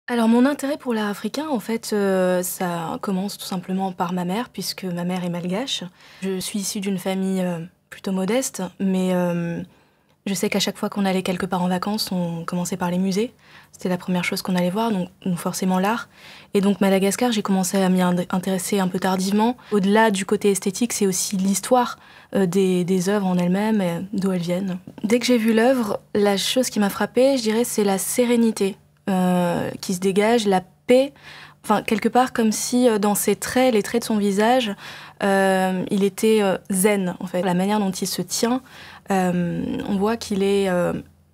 Alors mon intérêt pour l'art africain, en fait, ça commence tout simplement par ma mère, puisque ma mère est malgache. Je suis issue d'une famille, plutôt modeste, mais je sais qu'à chaque fois qu'on allait quelque part en vacances, on commençait par les musées. C'était la première chose qu'on allait voir, donc forcément l'art. Et donc Madagascar, j'ai commencé à m'y intéresser un peu tardivement. Au-delà du côté esthétique, c'est aussi l'histoire, des œuvres en elles-mêmes, d'où elles viennent. Dès que j'ai vu l'œuvre, la chose qui m'a frappée, je dirais, c'est la sérénité qui se dégage, la paix. Enfin, quelque part, comme si dans ses traits, les traits de son visage, il était zen, en fait. La manière dont il se tient, on voit qu'il est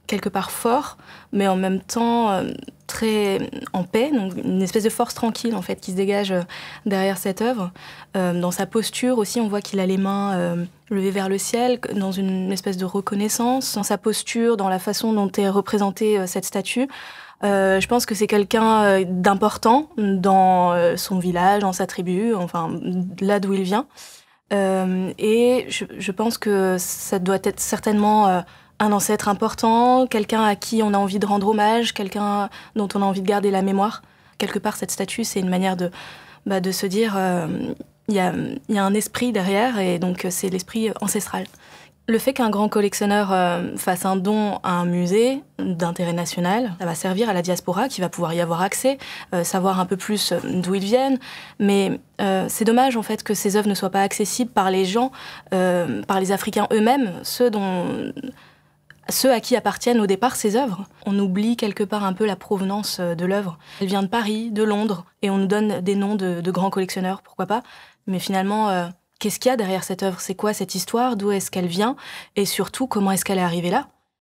quelque part fort, mais en même temps très en paix, donc une espèce de force tranquille, en fait, qui se dégage derrière cette œuvre. Dans sa posture aussi, on voit qu'il a les mains levées vers le ciel, dans une espèce de reconnaissance. Dans sa posture, dans la façon dont est représentée cette statue, je pense que c'est quelqu'un d'important dans son village, dans sa tribu, enfin là d'où il vient. Et je pense que ça doit être certainement un ancêtre important, quelqu'un à qui on a envie de rendre hommage, quelqu'un dont on a envie de garder la mémoire. Quelque part, cette statue, c'est une manière de se dire il y a un esprit derrière, et donc c'est l'esprit ancestral. Le fait qu'un grand collectionneur fasse un don à un musée d'intérêt national, ça va servir à la diaspora qui va pouvoir y avoir accès, savoir un peu plus d'où ils viennent. Mais c'est dommage en fait que ces œuvres ne soient pas accessibles par les gens, par les Africains eux-mêmes, ceux à qui appartiennent au départ ces œuvres. On oublie quelque part un peu la provenance de l'œuvre. Elle vient de Paris, de Londres, et on nous donne des noms de grands collectionneurs, pourquoi pas. Mais finalement, qu'est-ce qu'il y a derrière cette œuvre? C'est quoi cette histoire? D'où est-ce qu'elle vient? Et surtout, comment est-ce qu'elle est arrivée là?